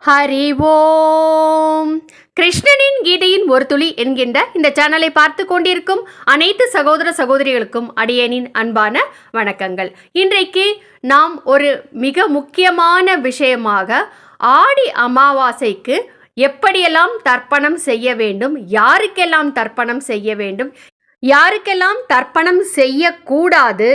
ஹரி ஓம். கிருஷ்ணனின் கீதையின் ஒரு துளி என்கின்ற இந்த சேனலை பார்த்து கொண்டிருக்கும் அனைத்து சகோதர சகோதரிகளுக்கும் அடியேனின் அன்பான வணக்கங்கள். இன்றைக்கு நாம் ஒரு மிக முக்கியமான விஷயமாக ஆடி அமாவாசைக்கு எப்படியெல்லாம் தர்ப்பணம் செய்ய வேண்டும், யாருக்கெல்லாம் தர்ப்பணம் செய்ய வேண்டும், யாருக்கெல்லாம் தர்ப்பணம் செய்யக்கூடாது,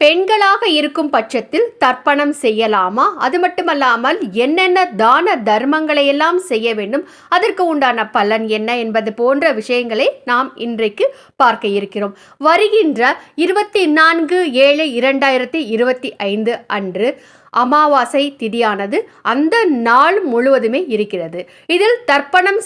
பெண்களாக இருக்கும் பட்சத்தில் தர்ப்பணம் செய்யலாமா, அது மட்டுமல்லாமல் என்னென்ன தான தர்மங்களை எல்லாம் செய்ய வேண்டும், அதற்கு உண்டான பலன் என்ன என்பது போன்ற விஷயங்களை நாம் இன்றைக்கு பார்க்க இருக்கிறோம். வருகின்ற 24/7/2025 அன்று அமாவாசை திதியானது அந்த நாள் முழுவதுமே இருக்கிறது. இதில் தர்ப்பணம்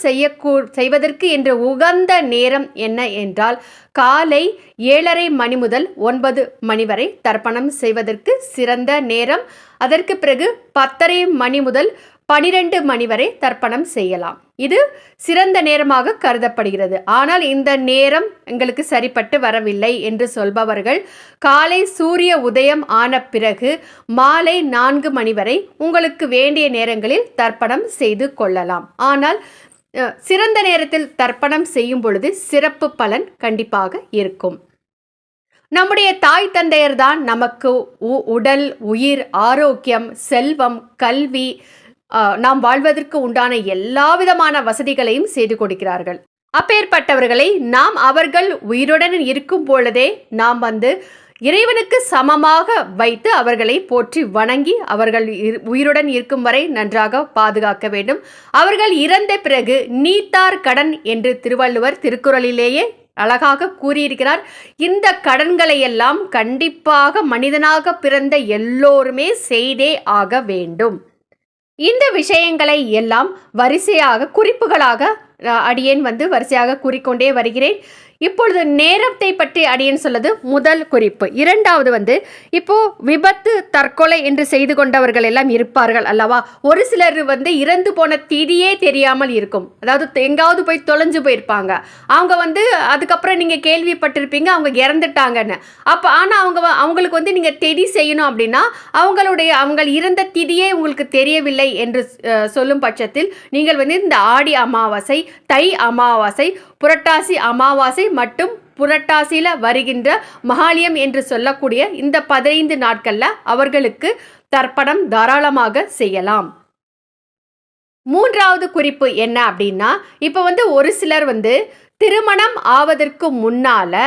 செய்வதற்கு என்று உகந்த நேரம் என்ன என்றால் காலை 7:30 மணி முதல் 9 மணி வரை தர்ப்பணம் செய்வதற்கு சிறந்த நேரம். அதற்கு பிறகு 10:30 மணி முதல் 12 மணி வரை தர்ப்பணம் செய்யலாம். இது சிறந்த நேரமாக கருதப்படுகிறது. ஆனால் இந்த நேரம் எங்களுக்கு சரிப்பட்டு வரவில்லை என்று சொல்பவர்கள் காலை சூரிய உதயம் ஆன பிறகு மாலை 4 மணி வரை உங்களுக்கு வேண்டிய நேரங்களில் தர்ப்பணம் செய்து கொள்ளலாம். ஆனால் சிறந்த நேரத்தில் தர்ப்பணம் செய்யும் பொழுது சிறப்பு பலன் கண்டிப்பாக இருக்கும். நம்முடைய தாய் தந்தையர் தான் நமக்கு உடல், உயிர், ஆரோக்கியம், செல்வம், கல்வி, நாம் வாழ்வதற்கு உண்டான எல்லா விதமான வசதிகளையும் செய்து கொடுக்கிறார்கள். அப்பேற்பட்டவர்களை நாம் அவர்கள் உயிருடன் இருக்கும் பொழுதே நாம் இறைவனுக்கு சமமாக வைத்து அவர்களை போற்றி வணங்கி அவர்கள் உயிருடன் இருக்கும் வரை நன்றாக பாதுகாக்க வேண்டும். அவர்கள் இறந்த பிறகு நீத்தார் கடன் என்று திருவள்ளுவர் திருக்குறளிலேயே அழகாக கூறியிருக்கிறார். இந்த கடன்களை எல்லாம் கண்டிப்பாக மனிதனாக பிறந்த எல்லோருமே செய்தே ஆக வேண்டும். இந்த விஷயங்களை எல்லாம் வரிசையாக குறிப்புகளாக அடியேன் வரிசையாக கூறிக்கொண்டே வருகிறேன். இப்பொழுது நேரத்தை பற்றி அடியேன் சொல்வது முதல் குறிப்பு. இரண்டாவது இப்போ விபத்து, தற்கொலை என்று செய்து கொண்டவர்கள் எல்லாம் இருப்பார்கள் அல்லவா. ஒரு சிலர் இறந்து போன திதியே தெரியாமல் இருக்கும். அதாவது எங்காவது போய் தொலைஞ்சு போயிருப்பாங்க. அவங்க அதுக்கப்புறம் நீங்கள் கேள்விப்பட்டிருப்பீங்க அவங்க இறந்துட்டாங்கன்னு. அப்போ ஆனால் அவங்களுக்கு நீங்கள் திதி செய்யணும் அப்படின்னா அவங்க இறந்த திதியே உங்களுக்கு தெரியவில்லை என்று சொல்லும் பட்சத்தில் நீங்கள் இந்த ஆடி அமாவாசை, தை அமாவாசை, புரட்டாசி அமாவாசை மற்றும் புரட்டாசியில் வருகின்ற மகாலயம் என்று சொல்லக்கூடிய இந்த 15 நாட்களில் அவர்களுக்கு தர்ப்பணம் தாராளமாக செய்யலாம். மூன்றாவது குறிப்பு என்ன அப்படின்னா, இப்போ ஒரு சிலர் திருமணம் ஆவதற்கு முன்னால்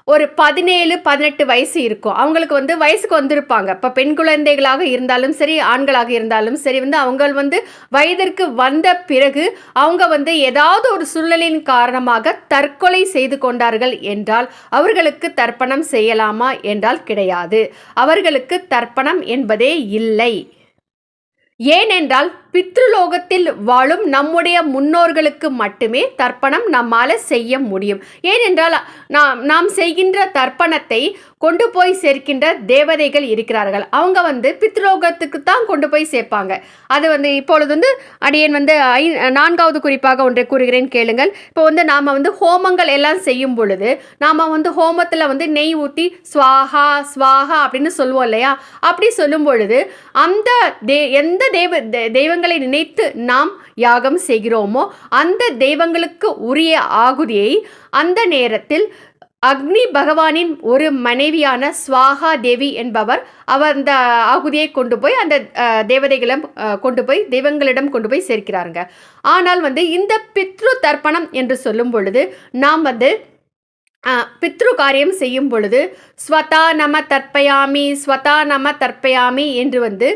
ஒரு 17-18 வயசு இருக்கும். அவங்களுக்கு வயசுக்கு வந்திருப்பாங்க. இப்போ பெண் குழந்தைகளாக இருந்தாலும் சரி, ஆண்களாக இருந்தாலும் சரி அவங்க வயதிற்கு வந்த பிறகு அவங்க ஏதாவது ஒரு சூழ்நிலையின் காரணமாக தற்கொலை செய்து கொண்டார்கள் என்றால் அவர்களுக்கு தர்ப்பணம் செய்யலாமா என்றால் கிடையாது. அவர்களுக்கு தர்ப்பணம் என்பதே இல்லை. ஏனென்றால் பித்ருலோகத்தில் வாழும் நம்முடைய முன்னோர்களுக்கு மட்டுமே தர்ப்பணம் நம்மால் செய்ய முடியும். ஏனென்றால் நாம் செய்கின்ற தர்ப்பணத்தை கொண்டு போய் சேர்க்கின்ற தேவதைகள் இருக்கிறார்கள். அவங்க பித்ருலோகத்துக்கு தான் கொண்டு போய் சேர்ப்பாங்க. அது இப்பொழுது அடியேன் 4வது குறிப்பாக ஒன்றை கூறுகிறேன், கேளுங்கள். இப்போ நாம் ஹோமங்கள் எல்லாம் செய்யும் பொழுது நாம் ஹோமத்தில் நெய் ஊற்றி ஸ்வாஹா ஸ்வாஹா அப்படின்னு சொல்லுவோம் இல்லையா. அப்படி சொல்லும் பொழுது அந்த எந்த தெய்வங்களை நினைத்து நாம் யாகம் செய்கிறோமோ அந்த தெய்வங்களுக்கு உரிய ஆகுதியை அந்த நேரத்தில் அக்னி பகவானின் ஒரு மனைவியான ஸ்வாஹா தேவி என்பவர் அந்த ஆகுதியை கொண்டு போய் அந்த தேவதைகளிடம் கொண்டு போய் தெய்வங்களிடம் கொண்டு போய் சேர்க்கிறாருங்க. ஆனால் இந்த பித்ரு தர்ப்பணம் என்று சொல்லும் பொழுது நாம் பித்ரு காரியம் செய்யும் பொழுது ஸ்வதா நம தர்ப்பயாமி, ஸ்வதா நம தர்ப்பயாமி என்று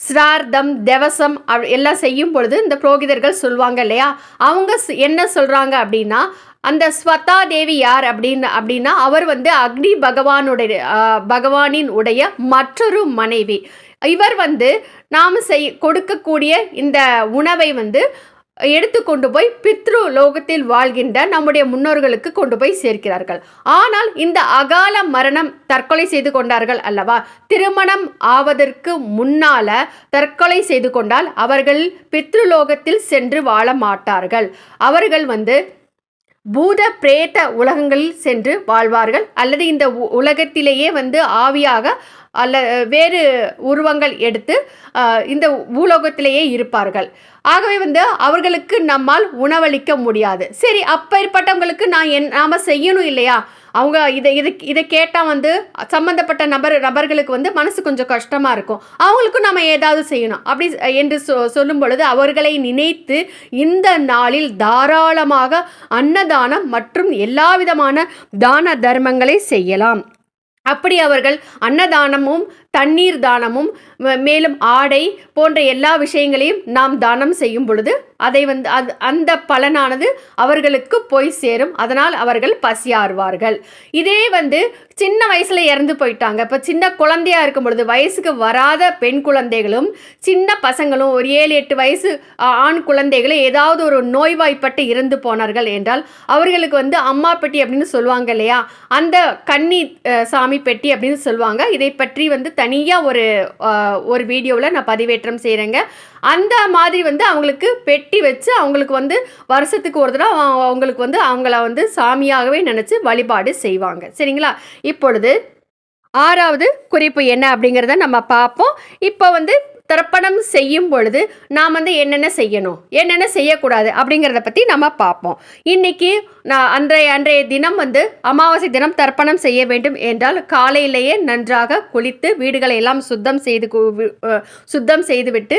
சிரார்த்தம், தேவசம் எல்லாம் செய்யும் பொழுது இந்த புரோகிதர்கள் சொல்லுவாங்க இல்லையா. அவங்க என்ன சொல்கிறாங்க அப்படின்னா, அந்த ஸ்வதா தேவி யார் அப்படின்னா அவர் அக்னி பகவானின் உடைய மற்றொரு மனைவி. இவர் நாம் கொடுக்கக்கூடிய இந்த உணவை எடுத்து கொண்டு போய் பித்ரு லோகத்தில் வாழ்கின்ற நம்முடைய முன்னோர்களுக்கு கொண்டு போய் சேர்க்கிறார்கள். ஆனால் இந்த அகால மரணம் தற்கொலை செய்து கொண்டார்கள் அல்லவா, திருமணம் ஆவதற்கு முன்னால தற்கொலை செய்து கொண்டால் அவர்கள் பித்ருலோகத்தில் சென்று வாழ மாட்டார்கள். அவர்கள் பூத பிரேத உலகங்களில் சென்று வாழ்வார்கள். அல்லது இந்த உலகத்திலேயே ஆவியாக அல்ல வேறு உருவங்கள் எடுத்து இந்த பூலோகத்திலேயே இருப்பார்கள். ஆகவே அவர்களுக்கு நம்மால் உணவளிக்க முடியாது. சரி, அப்பேற்பட்டவங்களுக்கு நாம் செய்யணும் இல்லையா? அவங்க இதை கேட்டால் சம்மந்தப்பட்ட நபர்களுக்கு மனசு கொஞ்சம் கஷ்டமாக இருக்கும். அவங்களுக்கும் நம்ம ஏதாவது செய்யணும் அப்படி என்று சொல்லும் பொழுது அவர்களை நினைத்து இந்த நாளில் தாராளமாக அன்னதானம் மற்றும் எல்லா விதமான தான தர்மங்களை செய்யலாம். அப்படி அவர்கள் அன்னதானமும் தண்ணீர் தானமும் மேலும் ஆடை போன்ற எல்லா விஷயங்களையும் நாம் தானம் செய்யும் பொழுது அதை அந்த பலனானது அவர்களுக்கு போய் சேரும். அதனால் அவர்கள் பசியாறுவார்கள். இதே சின்ன வயசுல இறந்து போயிட்டாங்க. இப்போ சின்ன குழந்தையா இருக்கும் பொழுது வயசுக்கு வராத பெண் குழந்தைகளும் சின்ன பசங்களும் ஒரு 7-8 வயசு ஆண் குழந்தைகளும் ஏதாவது ஒரு நோய்வாய்ப்பட்டு இறந்து போனார்கள் என்றால் அவர்களுக்கு அம்மா பெட்டி அப்படின்னு சொல்லுவாங்க இல்லையா? அந்த கன்னி சாமி பெட்டி அப்படின்னு சொல்லுவாங்க. இதை பற்றி தனியாக ஒரு வீடியோவில் நான் பதிவேற்றம் செய்கிறேங்க. அந்த மாதிரி அவங்களுக்கு பெட்டி வச்சு அவங்களுக்கு வருஷத்துக்கு ஒரு தடவை அவங்களுக்கு அவங்கள சாமியாகவே நினச்சி வழிபாடு செய்வாங்க. சரிங்களா? இப்பொழுது 6வது குறிப்பு என்ன அப்படிங்கிறத நம்ம பார்ப்போம். இப்போ தர்ப்பணம் செய்யும் பொழுது நாம் என்னென்ன செய்யணும், என்னென்ன செய்யக்கூடாது அப்படிங்கிறத பற்றி நம்ம பார்ப்போம். இன்னைக்கு அன்றைய தினம் அமாவாசை தினம் தர்ப்பணம் செய்ய வேண்டும் என்றால் காலையிலேயே நன்றாக குளித்து வீடுகளை எல்லாம் சுத்தம் செய்துவிட்டு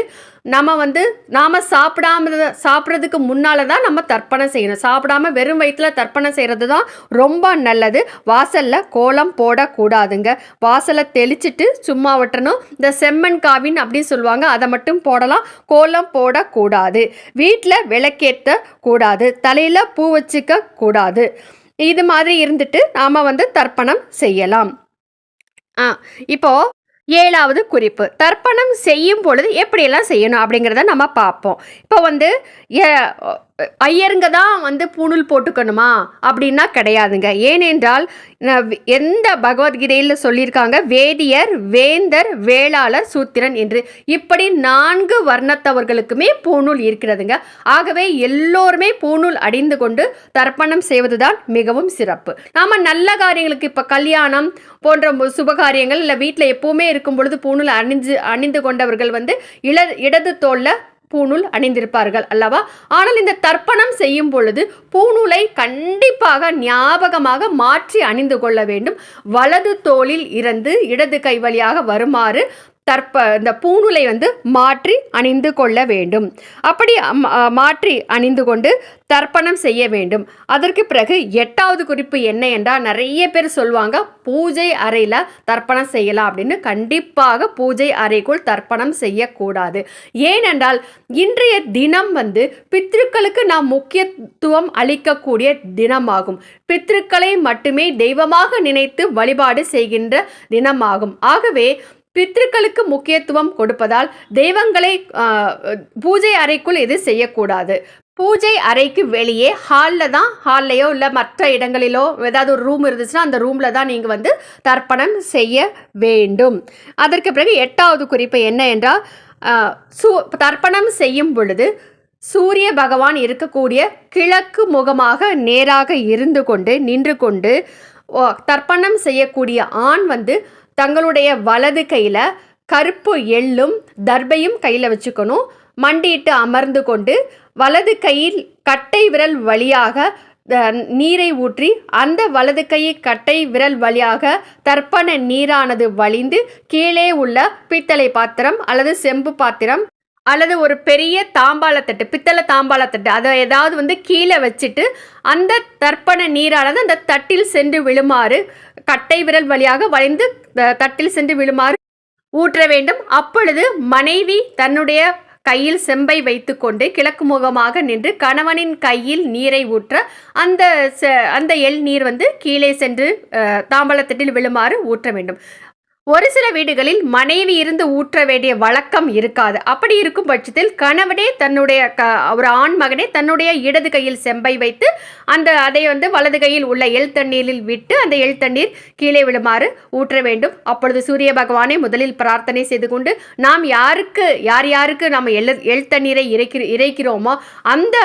நாம் சாப்பிட்றதுக்கு முன்னால் தான் நம்ம தர்ப்பணம் செய்யணும். சாப்பிடாம வெறும் வயிற்றில் தர்ப்பணம் செய்கிறது தான் ரொம்ப நல்லது. வாசலில் கோலம் போடக்கூடாதுங்க. வாசலை தெளிச்சிட்டு சும்மா விட்டுறணும். இந்த செம்மண் காவின் அப்படின்னு சொல்லுவாங்க, அதை மட்டும் போடலாம். கோலம் போடக்கூடாது. வீட்டில் விளக்கேற்ற கூடாது. தலையில் பூ வச்சுக்க கூடாது. இது மாதிரி இருந்துட்டு நாம் தர்ப்பணம் செய்யலாம். இப்போ 7வது குறிப்பு, தர்ப்பணம் செய்யும் பொழுது எப்படியெல்லாம் செய்யணும் அப்படிங்கிறத நம்ம பார்ப்போம். இப்போ ஐயருங்க தான் பூணூல் போட்டுக்கணுமா அப்படின்னா கிடையாதுங்க. ஏனென்றால் எந்த பகவத்கீதையில் சொல்லியிருக்காங்க, வேதியர், வேந்தர், வேளாளர், சூத்திரன் என்று இப்படி 4 வர்ணத்தவர்களுக்குமே பூணூல் இருக்கிறதுங்க. ஆகவே எல்லோருமே பூணூல் அணிந்து கொண்டு தர்ப்பணம் செய்வதுதான் மிகவும் சிறப்பு. நாம் நல்ல காரியங்களுக்கு இப்போ கல்யாணம் போன்ற சுபகாரியங்கள் இல்லை வீட்டில் எப்போவுமே இருக்கும் பொழுது பூணூல் அணிந்து கொண்டவர்கள் இடது தோளில் பூணூல் அணிந்திருப்பார்கள் அல்லவா? ஆனால் இந்த தர்ப்பணம் செய்யும் பொழுது பூணூலை கண்டிப்பாக ஞாபகமாக மாற்றி அணிந்து கொள்ள வேண்டும். வலது தோளில் இருந்து இடது கை வழியாக வருமாறு இந்த பூணூலை மாற்றி அணிந்து கொள்ள வேண்டும். அப்படி மாற்றி அணிந்து கொண்டு தர்ப்பணம் செய்ய வேண்டும். அதற்கு பிறகு 8வது குறிப்பு என்ன என்றால், நிறைய பேர் சொல்லுவாங்க பூஜை அறையில் தர்ப்பணம் செய்யலாம் அப்படின்னு. கண்டிப்பாக பூஜை அறைக்குள் தர்ப்பணம் செய்யக்கூடாது. ஏனென்றால் இன்றைய தினம் பித்ருக்களுக்கு நாம் முக்கியத்துவம் அளிக்கக்கூடிய தினமாகும். பித்ருக்களை மட்டுமே தெய்வமாக நினைத்து வழிபாடு செய்கின்ற தினமாகும். ஆகவே பித்ருக்களுக்கு முக்கியத்துவம் கொடுப்பதால் தெய்வங்களை பூஜை அறைக்குள் எது செய்யக்கூடாது. பூஜை அறைக்கு வெளியே ஹால்லையோ இல்லை மற்ற இடங்களிலோ ஏதாவது ஒரு ரூம் இருந்துச்சுன்னா அந்த ரூமில் தான் நீங்கள் தர்ப்பணம் செய்ய வேண்டும். அதற்கு பிறகு 8வது குறிப்பு என்ன என்றால், தர்ப்பணம் செய்யும் பொழுது சூரிய பகவான் இருக்கக்கூடிய கிழக்கு முகமாக நேராக நின்று கொண்டு தர்ப்பணம் செய்யக்கூடிய ஆண் தங்களுடைய வலது கையில் கருப்பு எள்ளும் தர்பையும் கையில் வச்சுக்கணும். மண்டியிட்டு அமர்ந்து கொண்டு வலது கையில் கட்டை விரல் வழியாக நீரை ஊற்றி அந்த வலது கையை கட்டை விரல் வழியாக தர்ப்பண நீரானது வழிந்து கீழே உள்ள பித்தளை பாத்திரம் அல்லது செம்பு பாத்திரம் அல்லது ஒரு பெரிய தாம்பாளத்தட்டு, பித்தளை தாம்பாளத்தட்டு, அதை ஏதாவது கீழே வச்சுட்டு அந்த தர்ப்பண நீரானது அந்த தட்டில் சென்று விழுமாறு கட்டை விரல் வழியாக வளைந்து தட்டில் சென்று விழுமாறு ஊற்ற வேண்டும். அப்பொழுது மனைவி தன்னுடைய கையில் செம்பை வைத்துக்கொண்டு கிழக்கு முகமாக நின்று கணவனின் கையில் நீரை ஊற்ற அந்த எள் நீர் கீழே சென்று தாம்பாளத்தட்டில் விழுமாறு ஊற்ற வேண்டும். ஒரு சில வீடுகளில் மனைவி இருந்து ஊற்ற வேண்டிய வழக்கம் இருக்காது. அப்படி இருக்கும் பட்சத்தில் கணவனே தன்னுடைய ஒரு ஆண் மகனே தன்னுடைய இடது கையில் செம்பை வைத்து அதை வலது கையில் உள்ள எள் தண்ணீரில் விட்டு அந்த எள் தண்ணீர் கீழே விழுமாறு ஊற்ற வேண்டும். அப்பொழுது சூரிய பகவானை முதலில் பிரார்த்தனை செய்து கொண்டு நாம் யாருக்கு நாம் எள் தண்ணீரை இறைக்கிறோமோ அந்த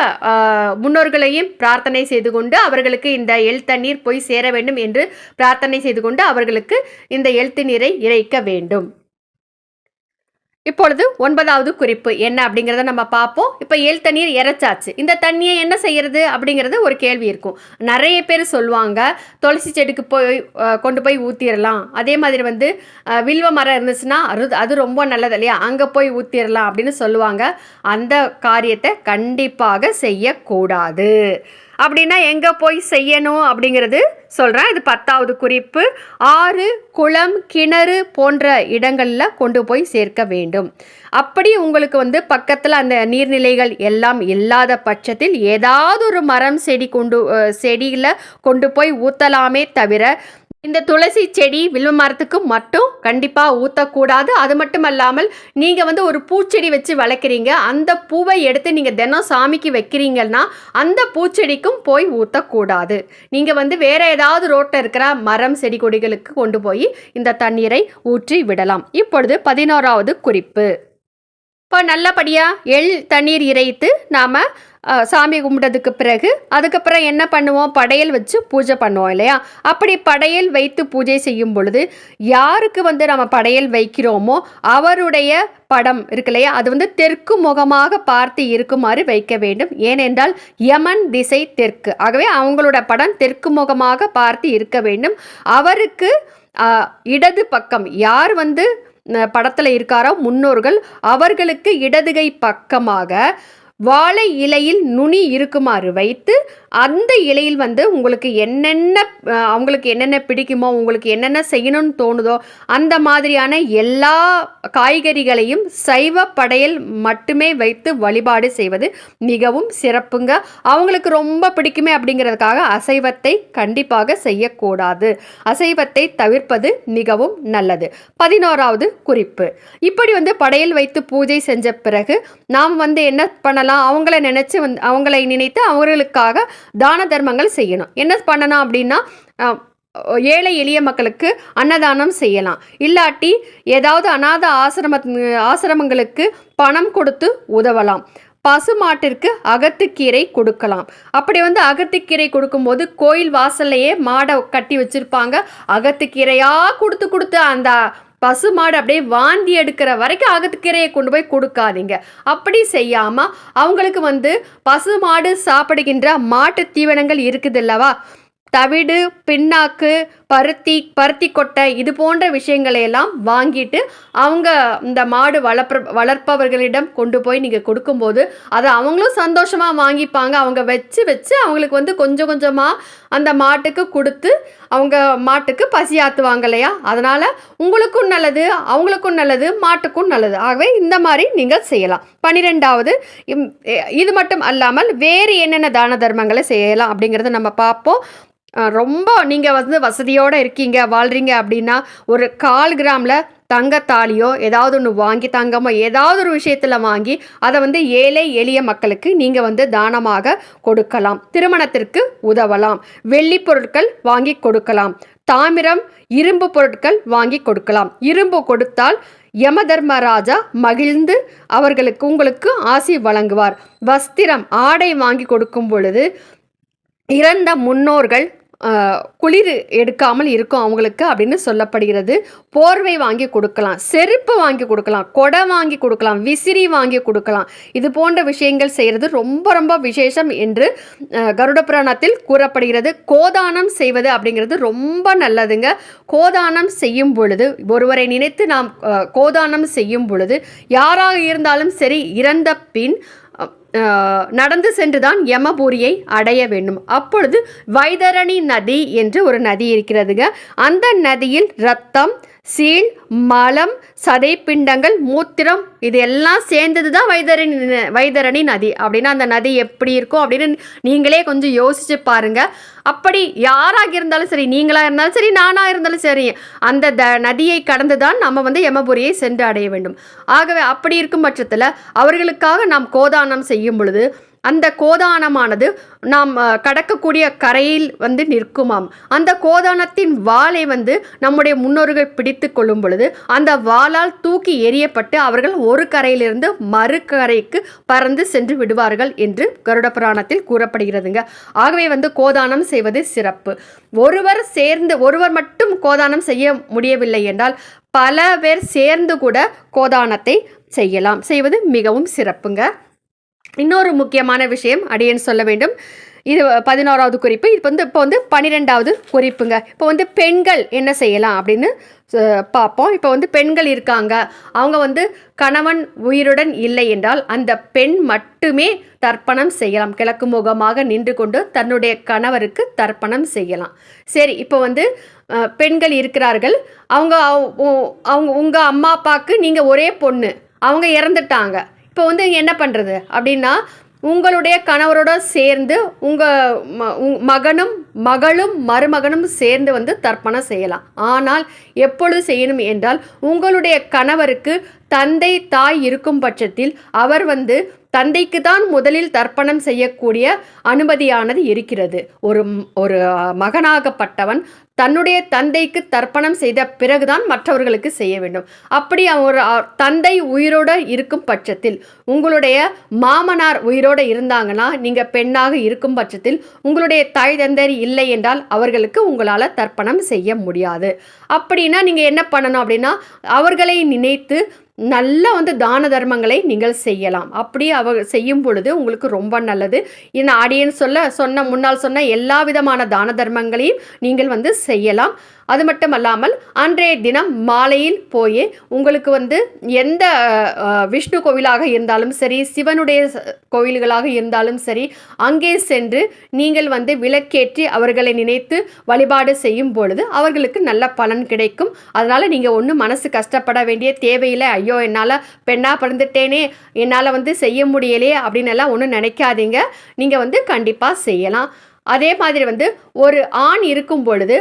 முன்னோர்களையும் பிரார்த்தனை செய்து கொண்டு அவர்களுக்கு இந்த எள் தண்ணீர் போய் சேர வேண்டும் என்று பிரார்த்தனை செய்து கொண்டு அவர்களுக்கு இந்த எள் தண்ணீரை தண்ணீரை இறைக்க வேண்டும். இப்பொழுது 9வது குறிப்பு என்ன அப்படிங்கிறத நம்ம பார்ப்போம். இப்போ எள் தண்ணீர் இறைச்சாச்சு. இந்த தண்ணியை என்ன செய்யறது அப்படிங்கிறது ஒரு கேள்வி இருக்கும். நிறைய பேர் சொல்லுவாங்க, துளசி செடிக்கு போய் கொண்டு போய் ஊற்றிடலாம். அதே மாதிரி வில்வ மரம் இருந்துச்சுன்னா அது ரொம்ப நல்லது இல்லையா, அங்கே போய் ஊற்றிடலாம் அப்படின்னு சொல்லுவாங்க. அந்த காரியத்தை கண்டிப்பாக செய்யக்கூடாது. அப்படின்னா எங்கே போய் செய்யணும் அப்படிங்கிறது சொல்கிறேன். இது 10வது குறிப்பு. ஆறு, குளம், கிணறு போன்ற இடங்களில் கொண்டு போய் சேர்க்க வேண்டும். அப்படி உங்களுக்கு பக்கத்தில் அந்த நீர்நிலைகள் எல்லாம் இல்லாத பட்சத்தில் ஏதாவது ஒரு மரம் செடியில் கொண்டு போய் ஊற்றலாமே தவிர இந்த துளசி செடி வில்வ மரத்துக்கு மட்டும் கண்டிப்பாக ஊற்றக்கூடாது. அது மட்டும் இல்லாமல் நீங்கள் ஒரு பூச்செடி வச்சு வளர்க்குறீங்க, அந்த பூவை எடுத்து நீங்கள் தினம் சாமிக்கு வைக்கிறீங்கன்னா அந்த பூச்செடிக்கும் போய் ஊற்றக்கூடாது. நீங்கள் வேறு ஏதாவது ரோட்டில் இருக்கிற மரம் செடி கொடிகளுக்கு கொண்டு போய் இந்த தண்ணீரை ஊற்றி விடலாம். இப்பொழுது 11வது குறிப்பு. இப்போ நல்லபடியாக எள் தண்ணீர் இறைத்து நாம் சாமி கும்பிட்டதுக்கு பிறகு அதுக்கப்புறம் என்ன பண்ணுவோம், படையல் வச்சு பூஜை பண்ணுவோம் இல்லையா. அப்படி படையல் வைத்து பூஜை செய்யும் பொழுது யாருக்கு நம்ம படையல் வைக்கிறோமோ அவருடைய படம் இருக்கு இல்லையா, அது தெற்கு முகமாக பார்த்து இருக்குமாறு வைக்க வேண்டும். ஏனென்றால் யமன் திசை தெற்கு, ஆகவே அவங்களோட படம் தெற்கு முகமாக பார்த்து இருக்க வேண்டும். அவருக்கு இடது பக்கம் யார் படத்தில் இருக்காரோ முன்னோர்கள், அவர்களுக்கு இடதுகை பக்கமாக வாழை இலையில் நுனி இருக்குமாறு வைத்து அந்த இலையில் உங்களுக்கு அவங்களுக்கு என்னென்ன பிடிக்குமோ, உங்களுக்கு என்னென்ன செய்யணும்னு தோணுதோ அந்த மாதிரியான எல்லா காய்கறிகளையும் சைவ படையல் மட்டுமே வைத்து வழிபாடு செய்வது மிகவும் சிறப்புங்க. அவங்களுக்கு ரொம்ப பிடிக்குமே அப்படிங்கிறதுக்காக அசைவத்தை கண்டிப்பாக செய்யக்கூடாது. அசைவத்தை தவிர்ப்பது மிகவும் நல்லது. 11வது குறிப்பு. இப்படி படையல் வைத்து பூஜை செஞ்ச பிறகு நாம் என்ன பண்ணலாம், அவங்களை நினைத்து அவர்களுக்காக தான தர்மங்கள் செய்யணும். என்ன பண்ணணும் அப்படின்னா, ஏழை எளிய மக்களுக்கு அன்னதானம் செய்யலாம். இல்லாட்டி ஏதாவது அநாத ஆசிரமங்களுக்கு பணம் கொடுத்து உதவலாம். பசுமாட்டிற்கு அகத்துக்கீரை கொடுக்கலாம். அப்படி அகத்துக்கீரை கொடுக்கும்போது கோயில் வாசல்லையே மாடை கட்டி வச்சுருப்பாங்க. அகத்துக்கீரையாக கொடுத்து அந்த பசுமாடு அப்படியே வாந்தி எடுக்கிற வரைக்கும் அகத்துக்கீரையை கொண்டு போய் கொடுக்காதீங்க. அப்படி செய்யாமல் அவங்களுக்கு பசுமாடு சாப்பிடுகின்ற மாட்டு தீவனங்கள் இருக்குது அல்லவா, தவிடு, பின்னாக்கு, பருத்தி கொட்டை, இது போன்ற விஷயங்களையெல்லாம் வாங்கிட்டு அவங்க இந்த மாடு வளர்ப்பவர்களிடம் கொண்டு போய் நீங்கள் கொடுக்கும்போது அதை அவங்களும் சந்தோஷமாக வாங்கிப்பாங்க. அவங்க வச்சு அவங்களுக்கு கொஞ்சம் கொஞ்சமாக அந்த மாட்டுக்கு கொடுத்து அவங்க மாட்டுக்கு பசியாற்றுவாங்க இல்லையா. அதனால் உங்களுக்கும் நல்லது, அவங்களுக்கும் நல்லது, மாட்டுக்கும் நல்லது. ஆகவே இந்த மாதிரி நீங்கள் செய்யலாம். 12வது, இது மட்டும் அல்லாமல் வேறு என்னென்ன தான தர்மங்களை செய்யலாம் அப்படிங்கிறத நம்ம பார்ப்போம். ரொம்ப நீங்கள் வசதியோடு இருக்கீங்க, வாழ்கிறீங்க அப்படின்னா ஒரு 1/4 கிராமில் தங்கத்தாலியோ ஏதாவது ஒன்று வாங்கி, தங்கமோ ஏதாவது ஒரு விஷயத்தில் வாங்கி அதை ஏழை எளிய மக்களுக்கு நீங்கள் தானமாக கொடுக்கலாம். திருமணத்திற்கு உதவலாம். வெள்ளி பொருட்கள் வாங்கி கொடுக்கலாம். தாமிரம், இரும்பு பொருட்கள் வாங்கி கொடுக்கலாம். இரும்பு கொடுத்தால் யமதர்மராஜா மகிழ்ந்து உங்களுக்கு ஆசி வழங்குவார். வஸ்திரம், ஆடை வாங்கி கொடுக்கும் பொழுது இறந்த முன்னோர்கள் குளிர் எடுக்காமல் இருக்கும் அவங்களுக்கு அப்படின்னு சொல்லப்படுகிறது. போர்வை வாங்கி கொடுக்கலாம், செருப்பு வாங்கி கொடுக்கலாம், கொடை வாங்கி கொடுக்கலாம், விசிறி வாங்கி கொடுக்கலாம். இது போன்ற விஷயங்கள் செய்கிறது ரொம்ப ரொம்ப விசேஷம் என்று கருட புராணத்தில் கூறப்படுகிறது. கோதானம் செய்வது அப்படிங்கிறது ரொம்ப நல்லதுங்க. கோதானம் செய்யும் பொழுது, ஒருவரை நினைத்து நாம் கோதானம் செய்யும் பொழுது யாராக இருந்தாலும் சரி, இறந்த பின் நடந்து சென்றுதான் யமபுரியை அடைய வேண்டும். அப்பொழுது வைதரணி நதி என்று ஒரு நதி இருக்கிறதுங்க. அந்த நதியில் ரத்தம், சீல், மலம், சதை பிண்டங்கள், மூத்திரம் இது எல்லாம் சேர்ந்தது தான் வைதரணி நதி. அப்படின்னா அந்த நதி எப்படி இருக்கும் அப்படின்னு நீங்களே கொஞ்சம் யோசிச்சு பாருங்க. அப்படி யாராக இருந்தாலும் சரி, நீங்களாக இருந்தாலும் சரி, நானாக இருந்தாலும் சரி, அந்த நதியை கடந்து தான் நம்ம யமபுரியை சென்று அடைய வேண்டும். ஆகவே அப்படி இருக்கும் பட்சத்தில் அவர்களுக்காக நாம் கோதானம் செய்யும் பொழுது அந்த கோதானமானது நாம் கடக்கக்கூடிய கரையில் வந்து நிற்குமாம். அந்த கோதானத்தின் வாளை வந்து நம்முடைய முன்னோர்கள் பிடித்து கொள்ளும் பொழுது அந்த வாளால் தூக்கி எறியப்பட்டு அவர்கள் ஒரு கரையிலிருந்து மறு கரைக்கு பறந்து சென்று விடுவார்கள் என்று கருட புராணத்தில் கூறப்படுகிறதுங்க. ஆகவே வந்து கோதானம் செய்வது சிறப்பு. ஒருவர் மட்டும் கோதானம் செய்ய முடியவில்லை என்றால் பல பேர் சேர்ந்து கூட கோதானத்தை செய்வது மிகவும் சிறப்புங்க. இன்னொரு முக்கியமான விஷயம் அடியேன் சொல்ல வேண்டும். இது 11வது குறிப்பு. இப்போ வந்து 12வது குறிப்புங்க. இப்போ வந்து பெண்கள் என்ன செய்யலாம் அப்படின்னு பார்ப்போம். இப்போ வந்து பெண்கள் இருக்காங்க, அவங்க வந்து கணவன் உயிருடன் இல்லை என்றால் அந்த பெண் மட்டுமே தர்ப்பணம் செய்யலாம். கிழக்கு முகமாக நின்று கொண்டு தன்னுடைய கணவருக்கு தர்ப்பணம் செய்யலாம். சரி, இப்போ வந்து பெண்கள் இருக்கிறார்கள், அவங்க உங்கள் அம்மா அப்பாவுக்கு நீங்கள் ஒரே பொண்ணு, அவங்க இறந்துட்டாங்க. இப்போ வந்து என்ன பண்ணுறது அப்படின்னா, உங்களுடைய கணவரோட சேர்ந்து மகனும் மருமகனும் சேர்ந்து வந்து தர்ப்பணம் செய்யலாம். ஆனால் எப்பொழுது செய்யணும் என்றால், உங்களுடைய கணவருக்கு தந்தை தாய் இருக்கும் பட்சத்தில் அவர் வந்து தந்தைக்கு தான் முதலில் தர்ப்பணம் செய்யக்கூடிய அனுமதியானது இருக்கிறது. ஒரு மகனாகப்பட்டவன் தன்னுடைய தந்தைக்கு தர்ப்பணம் செய்த பிறகுதான் மற்றவர்களுக்கு செய்ய வேண்டும். அப்படி ஒரு தந்தை உயிரோடு இருக்கும் பட்சத்தில், உங்களுடைய மாமனார் உயிரோடு இருந்தாங்கன்னா, நீங்கள் பெண்ணாக இருக்கும் பட்சத்தில் உங்களுடைய தாய் தந்தை இல்லை என்றால் அவர்களுக்கு உங்களால் தர்ப்பணம் செய்ய முடியாது. அப்படின்னா நீங்கள் என்ன பண்ணணும் அப்படின்னா, அவர்களை நினைத்து நல்ல வந்து தான தர்மங்களை நீங்கள் செய்யலாம். அப்படி செய்யும் பொழுது உங்களுக்கு ரொம்ப நல்லது. இந்த ஆடியன் முன்னால் சொன்ன எல்லா விதமான தான தர்மங்களையும் நீங்கள் வந்து செய்யலாம். அது மட்டும் அல்லாமல் அன்றைய தினம் மாலையில் போய் உங்களுக்கு வந்து எந்த விஷ்ணு கோவிலாக இருந்தாலும் சரி, சிவனுடைய கோவில்களாக இருந்தாலும் சரி, அங்கே சென்று நீங்கள் வந்து விளக்கேற்றி அவர்களை நினைத்து வழிபாடு செய்யும் பொழுது அவர்களுக்கு நல்ல பலன் கிடைக்கும். அதனால் நீங்கள் ஒன்றும் மனசு கஷ்டப்பட வேண்டிய தேவையில்லை. ஐயோ, என்னால் பெண்ணாக பிறந்துட்டேனே, என்னால் வந்து செய்ய முடியலையே அப்படின்னு எல்லாம் ஒன்றும் நினைக்காதீங்க. நீங்கள் வந்து கண்டிப்பாக செய்யலாம். அதே மாதிரி வந்து ஒரு ஆண் இருக்கும் பொழுது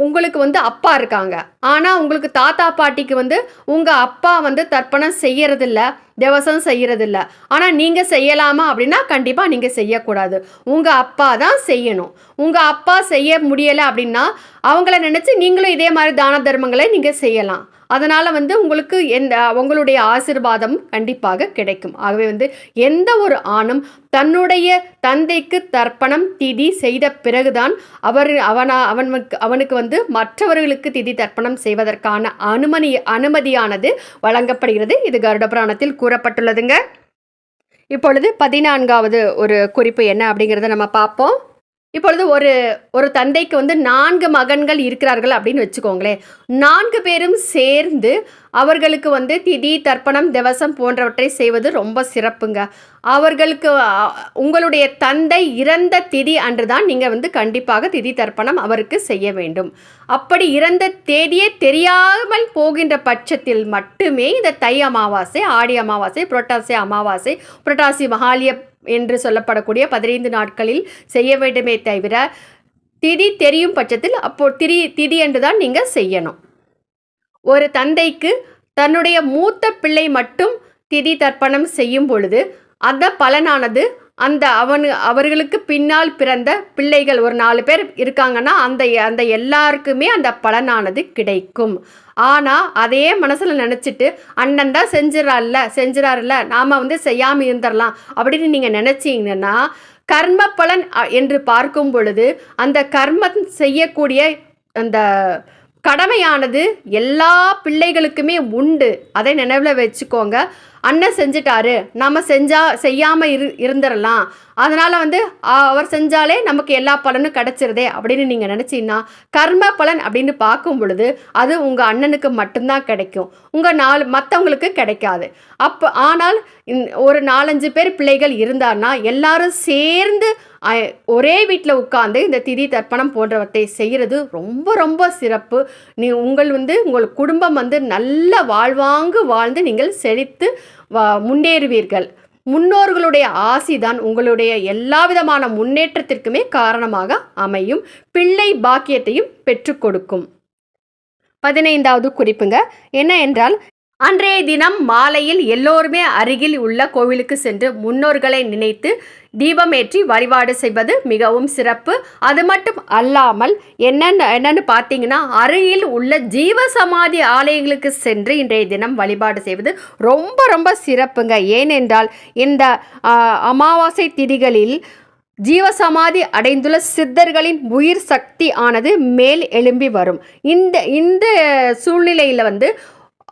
உங்களுக்கு வந்து அப்பா இருக்காங்க, ஆனால் உங்களுக்கு தாத்தா பாட்டிக்கு வந்து உங்கள் அப்பா வந்து தர்ப்பணம் செய்யறதில்ல, தேவசம் செய்யறதில்ல. ஆனால் நீங்கள் செய்யலாமா அப்படின்னா கண்டிப்பாக நீங்கள் செய்யக்கூடாது. உங்கள் அப்பா தான் செய்யணும். உங்கள் அப்பா செய்ய முடியலை அப்படின்னா அவங்கள நினச்சி நீங்களும் இதே மாதிரி தான தர்மங்களை நீங்கள் செய்யலாம். அதனால் வந்து உங்களுக்கு உங்களுடைய ஆசீர்வாதம் கண்டிப்பாக கிடைக்கும். ஆகவே வந்து எந்த ஒரு ஆணும் தன்னுடைய தந்தைக்கு தர்ப்பணம் திதி செய்த பிறகுதான் அவனுக்கு வந்து மற்றவர்களுக்கு திதி தர்ப்பணம் செய்வதற்கான அனுமதியானது வழங்கப்படுகிறது. இது கருட புராணத்தில் கூறப்பட்டுள்ளதுங்க. இப்பொழுது 14வது ஒரு குறிப்பு என்ன அப்படிங்கிறத நம்ம பார்ப்போம். இப்பொழுது ஒரு தந்தைக்கு வந்து 4 மகன்கள் இருக்கிறார்கள் அப்படின்னு வச்சுக்கோங்களேன். 4 பேரும் சேர்ந்து அவர்களுக்கு வந்து திதி தர்ப்பணம் திவசம் போன்றவற்றை செய்வது ரொம்ப சிறப்புங்க. அவர்களுக்கு உங்களுடைய தந்தை இறந்த திதி அன்றுதான் நீங்கள் வந்து கண்டிப்பாக திதி தர்ப்பணம் அவருக்கு செய்ய வேண்டும். அப்படி இறந்த தேதியே தெரியாமல் போகின்ற பட்சத்தில் மட்டுமே இந்த தை அமாவாசை, ஆடி அமாவாசை, புரட்டாசி அமாவாசை, புரட்டாசி மகாலய என்று சொல்லப்படக்கூடிய 15 நாட்களில் செய்ய வேண்டுமே தவிர, திதி தெரியும் பட்சத்தில் அப்போ திதி என்று தான் நீங்கள் செய்யணும். ஒரு தந்தைக்கு தன்னுடைய மூத்த பிள்ளை மட்டும் திதி தர்ப்பணம் செய்யும் பொழுது அந்த பலனானது அவர்களுக்கு பின்னால் பிறந்த பிள்ளைகள் ஒரு 4 பேர் இருக்காங்கன்னா அந்த எல்லாருக்குமே அந்த பலனானது கிடைக்கும். ஆனால் அதே மனசில் நினச்சிட்டு அண்ணன் தான் செஞ்சிடாருல்ல நாம் வந்து செய்யாமல் இருந்துடலாம் அப்படின்னு நீங்கள் நினச்சிங்கன்னா, கர்ம பலன் என்று பார்க்கும் பொழுது அந்த கர்மம் செய்யக்கூடிய அந்த கடமையானது எல்லா பிள்ளைகளுக்குமே உண்டு. அதை நினைவில் வச்சுக்கோங்க. அண்ணன் செஞ்சிட்டாரு, நம்ம செய்யாமல் இருந்துடலாம், அதனால் வந்து அவர் செஞ்சாலே நமக்கு எல்லா பலனும் கிடச்சிருதே அப்படின்னு நீங்கள் நினச்சிங்கன்னா, கர்ம பலன் அப்படின்னு பார்க்கும் பொழுது அது உங்கள் அண்ணனுக்கு மட்டும்தான் கிடைக்கும், மற்றவங்களுக்கு கிடைக்காது. ஆனால் ஒரு 4-5 பேர் பிள்ளைகள் இருந்தார்னா எல்லாரும் சேர்ந்து ஒரே வீட்டில் உட்கார்ந்து இந்த திதி தர்ப்பணம் போன்றவற்றை செய்கிறது ரொம்ப ரொம்ப சிறப்பு. உங்கள் குடும்பம் வந்து நல்ல வாழ்வாங்கு வாழ்ந்து நீங்கள் செழித்து முன்னேறுவீர்கள். முன்னோர்களுடைய ஆசிதான் உங்களுடைய எல்லா விதமான முன்னேற்றத்திற்குமே காரணமாக அமையும். பிள்ளை பாக்கியத்தையும் பெற்றுக் கொடுக்கும். 15வது குறிப்புங்க என்ன என்றால், அன்றைய தினம் மாலையில் எல்லோருமே அருகில் உள்ள கோவிலுக்கு சென்று முன்னோர்களை நினைத்து தீபமேற்றி வழிபாடு செய்வது மிகவும் சிறப்பு. அது மட்டும் அல்லாமல் என்னன்னு பார்த்தீங்கன்னா, அருகில் உள்ள ஜீவசமாதி ஆலயங்களுக்கு சென்று இன்றைய தினம் வழிபாடு செய்வது ரொம்ப ரொம்ப சிறப்புங்க. ஏனென்றால் இந்த அமாவாசை திதிகளில் ஜீவசமாதி அடைந்துள்ள சித்தர்களின் உயிர் சக்தி ஆனது மேல் எழும்பி வரும். இந்த சூழ்நிலையில்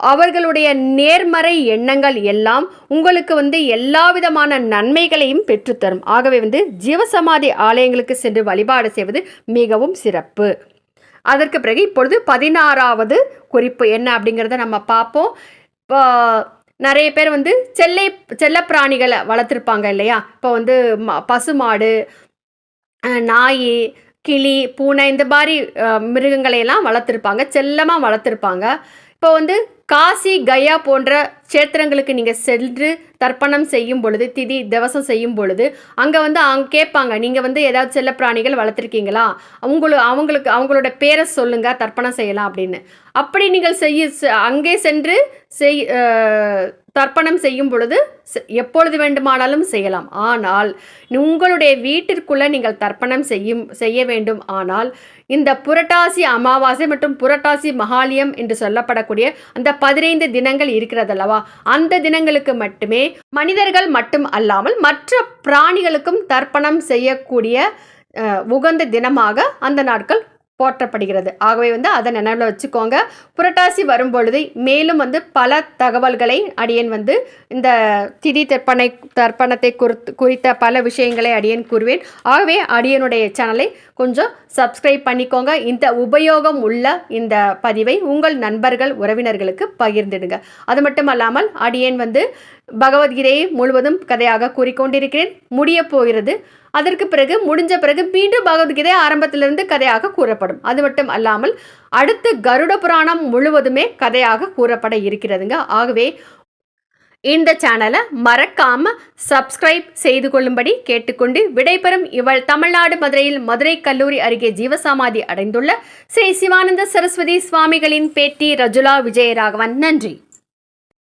அவர்களுடைய நேர்மறை எண்ணங்கள் எல்லாம் உங்களுக்கு எல்லா விதமான நன்மைகளையும் பெற்றுத்தரும். ஆகவே ஜீவசமாதி ஆலயங்களுக்கு சென்று வழிபாடு செய்வது மிகவும் சிறப்பு. அதற்கு பிறகு இப்பொழுது 16வது குறிப்பு என்ன அப்படிங்கிறத நம்ம பார்ப்போம். நிறைய பேர் செல்ல பிராணிகளை வளர்த்துருப்பாங்க இல்லையா? இப்போ பசுமாடு, நாய், கிளி, பூனை இந்த மாதிரி மிருகங்களையெல்லாம் வளர்த்துருப்பாங்க, செல்லமாக வளர்த்துருப்பாங்க. இப்போ காசி, கயா போன்ற க்ஷேத்திரங்களுக்கு நீங்கள் சென்று தர்ப்பணம் செய்யும் பொழுது, திதி திவசம் செய்யும் பொழுது அங்கே அவங்க கேட்பாங்க, நீங்கள் ஏதாவது செல்ல பிராணிகள் வளர்த்துருக்கீங்களா, அவங்களோட பேரை சொல்லுங்கள், தர்ப்பணம் செய்யலாம் அப்படின்னு. அப்படி நீங்கள் அங்கே சென்று தர்ப்பணம் செய்யும் பொழுது எப்பொழுது வேண்டுமானாலும் செய்யலாம். ஆனால் உங்களுடைய வீட்டிற்குள்ளே நீங்கள் தர்ப்பணம் செய்ய வேண்டும். ஆனால் இந்த புரட்டாசி அமாவாசை மற்றும் புரட்டாசி மகாலயம் என்று சொல்லப்படக்கூடிய அந்த 15 தினங்கள் இருக்கிறதல்லவா, அந்த தினங்களுக்கு மட்டுமே மனிதர்கள் மட்டும் அல்லாமல் மற்ற பிராணிகளுக்கும் தர்ப்பணம் செய்யக்கூடிய உகந்த தினமாக அந்த நாட்கள் போற்றப்படுகிறது. ஆகவே அதை நினைவில் வச்சுக்கோங்க. புரட்டாசி வரும் பொழுது மேலும் பல தகவல்களை அடியேன் இந்த திதி தர்ப்பணத்தை குறித்த பல விஷயங்களை அடியேன் கூறுவேன். ஆகவே அடியனுடைய சேனலை கொஞ்சம் சப்ஸ்கிரைப் பண்ணிக்கோங்க. இந்த உபயோகம் உள்ள இந்த பதிவை உங்கள் நண்பர்கள் உறவினர்களுக்கு பகிர்ந்துடுங்க. அது மட்டும் அல்லாமல் அடியேன் பகவத்கீதையை முழுவதும் கதையாக கூறிக்கொண்டிருக்கிறேன். முடிய போகிறது. அதற்கு பிறகு முடிஞ்ச பிறகு மீண்டும் பகவத்கீதை ஆரம்பத்திலிருந்து கதையாக கூறப்படும். அது மட்டும் அல்லாமல் அடுத்து கருட புராணம் முழுவதுமே கதையாக கூறப்பட இருக்கிறதுங்க. ஆகவே இந்த சேனலை மறக்காம சப்ஸ்கிரைப் செய்து கொள்ளும்படி கேட்டுக்கொண்டு விடைபெறும் இவள் தமிழ்நாடு மதுரையில் மதுரை கல்லூரி அருகே ஜீவசமாதி அடைந்துள்ள ஸ்ரீ சிவானந்த சரஸ்வதி சுவாமிகளின் பேட்டி ரஜுலா விஜயராகவன். நன்றி.